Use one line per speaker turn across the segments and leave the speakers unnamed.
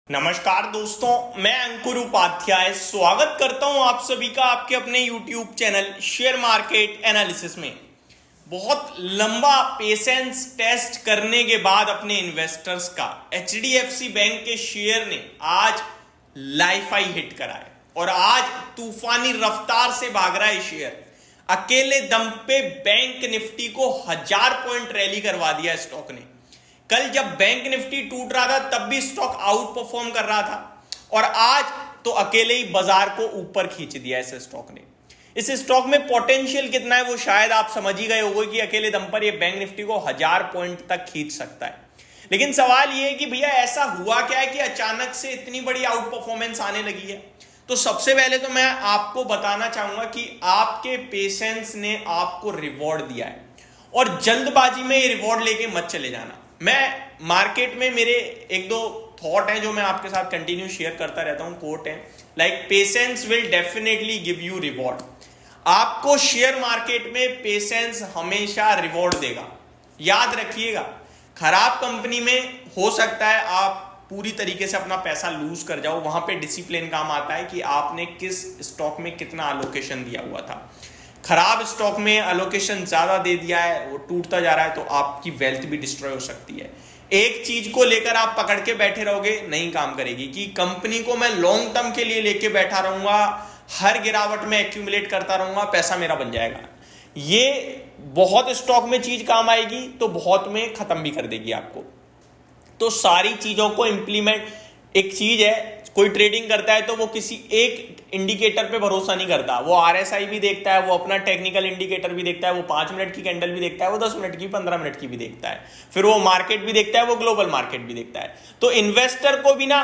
नमस्कार दोस्तों, मैं अंकुर उपाध्याय स्वागत करता हूं आप सभी का आपके अपने YouTube channel share market analysis में। बहुत लंबा पेशेंस टेस्ट करने के बाद अपने इन्वेस्टर्स का HDFC बैंक के शेयर ने आज लाइफ हाई हिट करा है और आज तूफानी रफ्तार से भाग रहा है शेयर। अकेले दम पे बैंक निफ्टी को 1000 पॉइंट रैली करवा दिया स्टॉक ने। कल जब बैंक निफ्टी टूट रहा था तब भी स्टॉक आउट परफॉर्म कर रहा था और आज तो अकेले ही बाजार को ऊपर खींच दिया इस स्टॉक ने। इस स्टॉक में पोटेंशियल कितना है वो शायद आप समझ ही गए होंगे कि अकेले दम पर ये बैंक निफ्टी को 1000 पॉइंट तक खींच सकता है। लेकिन सवाल ये है कि भैया ऐसा हुआ क्या है कि अचानक से इतनी बड़ी आउट परफॉर्मेंस आने लगी है। तो सबसे पहले तो मैं आपको बताना चाहूंगा कि आपके पेशेंस ने आपको रिवॉर्ड दिया है और जल्दबाजी में ये रिवॉर्ड लेके मत चले जाना। मैं मार्केट में मेरे एक दो थॉट हैं जो मैं आपके साथ कंटिन्यू शेयर करता रहता हूं। कोट है like patience will definitely give you reward. आपको शेयर मार्केट में पेशेंस हमेशा रिवॉर्ड देगा, याद रखिएगा। खराब कंपनी में हो सकता है आप पूरी तरीके से अपना पैसा लूज कर जाओ, वहां पे डिसिप्लिन काम आता है कि आपने किस स्टॉक में कितना अलोकेशन दिया हुआ था। खराब स्टॉक में अलोकेशन ज्यादा दे दिया है, वो टूटता जा रहा है, तो आपकी वेल्थ भी डिस्ट्रॉय हो सकती है। एक चीज को लेकर आप पकड़ के बैठे रहोगे, नहीं काम करेगी कि कंपनी को मैं लॉन्ग टर्म के लिए लेके बैठा रहूंगा, हर गिरावट में एक्यूमुलेट करता रहूंगा, पैसा मेरा बन जाएगा। ये बहुत स्टॉक में चीज काम आएगी तो बहुत में खत्म भी कर देगी आपको। तो सारी चीजों को इंप्लीमेंट, एक चीज है कोई ट्रेडिंग करता है तो वो किसी एक इंडिकेटर पे भरोसा नहीं करता, वो RSI भी देखता है, वो अपना टेक्निकल इंडिकेटर भी देखता है, वो 5 मिनट की कैंडल भी देखता है, वो 10 मिनट की 15 मिनट की भी देखता है, फिर वो मार्केट भी देखता है, वो ग्लोबल मार्केट भी देखता है। तो इन्वेस्टर को भी ना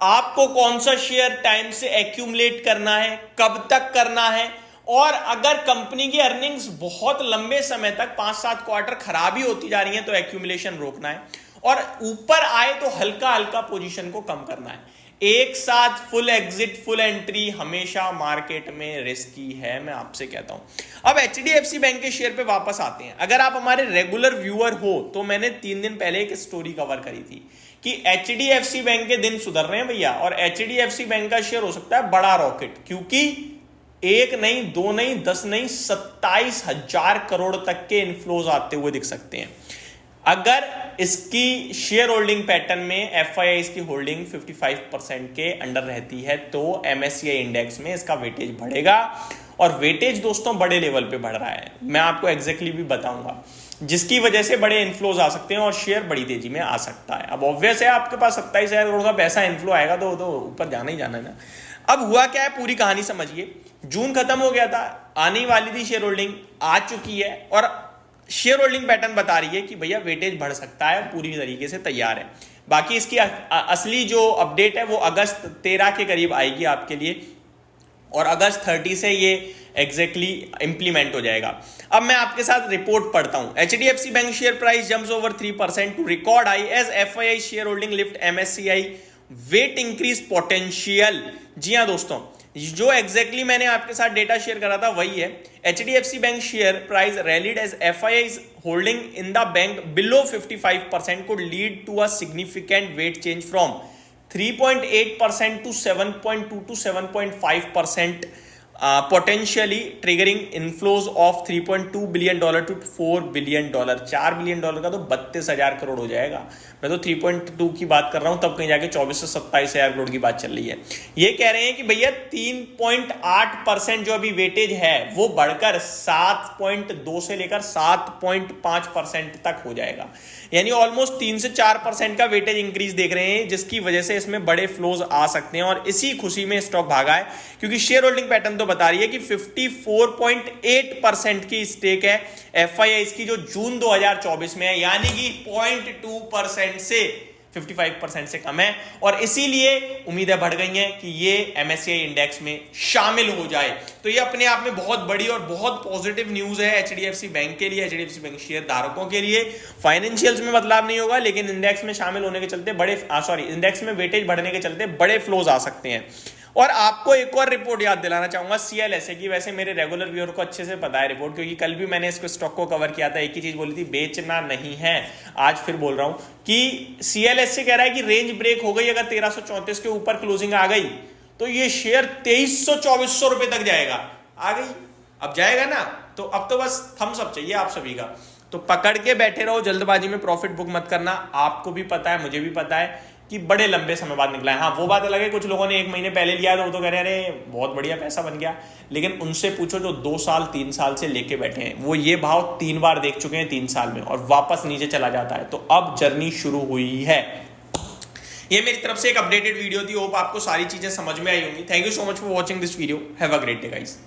आपको कौन सा शेयर टाइम से एक्यूमुलेट करना है, कब तक करना है, और अगर कंपनी की अर्निंग्स बहुत लंबे समय तक 5-7 क्वार्टर खराब ही होती जा रही है तो एक्यूमुलेशन रोकना है, और ऊपर आए तो हल्का हल्का पोजीशन को कम करना है। एक साथ फुल एग्जिट फुल एंट्री हमेशा मार्केट में रिस्की है, मैं आपसे कहता हूं। अब HDFC बैंक के शेयर पे वापस आते हैं। अगर आप हमारे रेगुलर व्यूअर हो तो मैंने 3 दिन पहले एक स्टोरी कवर करी थी कि HDFC बैंक के दिन सुधर रहे हैं भैया, और HDFC बैंक का शेयर हो सकता है बड़ा रॉकेट, क्योंकि 1 नहीं 2 नहीं 10 नहीं 27,000 करोड़ तक के इनफ्लोज आते हुए दिख सकते हैं। अगर इसकी शेयर होल्डिंग पैटर्न में FIIs की होल्डिंग 55% के अंडर रहती है तो MSCI इंडेक्स में इसका वेटेज बढ़ेगा, और वेटेज दोस्तों बड़े लेवल पे बढ़ रहा है। मैं आपको एग्जैक्टली भी बताऊंगा, जिसकी वजह से बड़े इन्फ्लोज आ सकते हैं और शेयर बड़ी तेजी में आ सकता है। अब ऑब्वियस है आपके पास 27,000 करोड़ का पैसा इन्फ्लो आएगा तो ऊपर जाना ही जाना है ना। अब हुआ क्या है, पूरी कहानी समझिए। जून खत्म हो गया था, आने वाली थी शेयर होल्डिंग, आ चुकी है, और शेयर होल्डिंग पैटर्न बता रही है कि भैया वेटेज बढ़ सकता है, पूरी तरीके से तैयार है। बाकी इसकी असली जो अपडेट है वो अगस्त 13 के करीब आएगी आपके लिए, और अगस्त 30 से ये एग्जैक्टली इंप्लीमेंट हो जाएगा। अब मैं आपके साथ रिपोर्ट पढ़ता हूं। HDFC bank share price jumps over 3% to record high as FII share holding lift MSCI weight increase potential. जी हां दोस्तों, जो एग्जैक्टली मैंने आपके साथ डेटा शेयर करा था वही है। HDFC bank share price rallied as FIIs holding in the bank below 55% could lead to a significant weight change from 3.8% to 7.2 to 7.5%, potentially triggering inflows of $3.2 billion to $4 billion। $4 billion का तो 32,000 करोड़ हो जाएगा। मैं तो 3.2 की बात कर रहा हूं, तब कहीं जाके 24 से 27,000 करोड़ की बात चल रही है। ये कह रहे हैं कि भैया 3.8% जो अभी वेटेज है वो बढ़कर 7.2 से लेकर 7.5% तक हो जाएगा, यानी ऑलमोस्ट 3 से 4% का वेटेज इंक्रीज देख रहे हैं, जिसकी वजह से इसमें बड़े फ्लोज आ सकते हैं। और इसी खुशी में स्टॉक भागा है, क्योंकि शेयर होल्डिंग पैटर्न तो बता रही है कि 54.8% की स्टेक है FIIs की जो जून 2024 में है, यानी कि 0.2% से 55% से कम है, और इसीलिए उम्मीदें बढ़ गई हैं कि ये MSCI इंडेक्स में शामिल हो जाए। तो ये अपने आप में बहुत बड़ी और बहुत पॉजिटिव न्यूज है HDFC बैंक के लिए, HDFC बैंक शेयर धारकों के लिए। फाइनेंशियल्स में बदलाव नहीं होगा, लेकिन इंडेक्स में शामिल होने के चलते इंडेक्स में वेटेज बढ़ने के चलते बड़े फ्लोज आ सकते हैं। और आपको एक और रिपोर्ट याद दिलाना चाहूंगा CLSA की। वैसे मेरे रेगुलर व्यूअर को अच्छे से पता है रिपोर्ट, क्योंकि कल भी मैंने इसको स्टॉक को कवर किया था। एक ही चीज बोली थी, बेचना नहीं है। आज फिर बोल रहा हूं कि CLSA कह रहा है कि रेंज ब्रेक हो गई, अगर 1334 के ऊपर क्लोजिंग आ गई तो ये शेयर 2300-2400 रुपए तक जाएगा। आ गई, अब जाएगा ना, तो अब तो बस थम्स अप चाहिए आप सभी का। तो पकड़ के बैठे रहो, जल्दबाजी में प्रॉफिट बुक मत करना। आपको भी पता है, मुझे भी पता है कि बड़े लंबे समय बाद निकला है। हाँ, वो बात अलग है, कुछ लोगों ने 1 महीने पहले लिया तो वो तो कह रहे हैं अरे बहुत बढ़िया पैसा बन गया, लेकिन उनसे पूछो जो 2 साल 3 साल से लेके बैठे हैं, वो ये भाव 3 बार देख चुके हैं 3 साल में, और वापस नीचे चला जाता है। तो अब जर्नी शुरू हुई है। ये मेरी तरफ से एक अपडेटेड वीडियो थी। होप आपको सारी चीजें समझ में आई होंगी। Thank you so much for watching this video. Have a great day guys.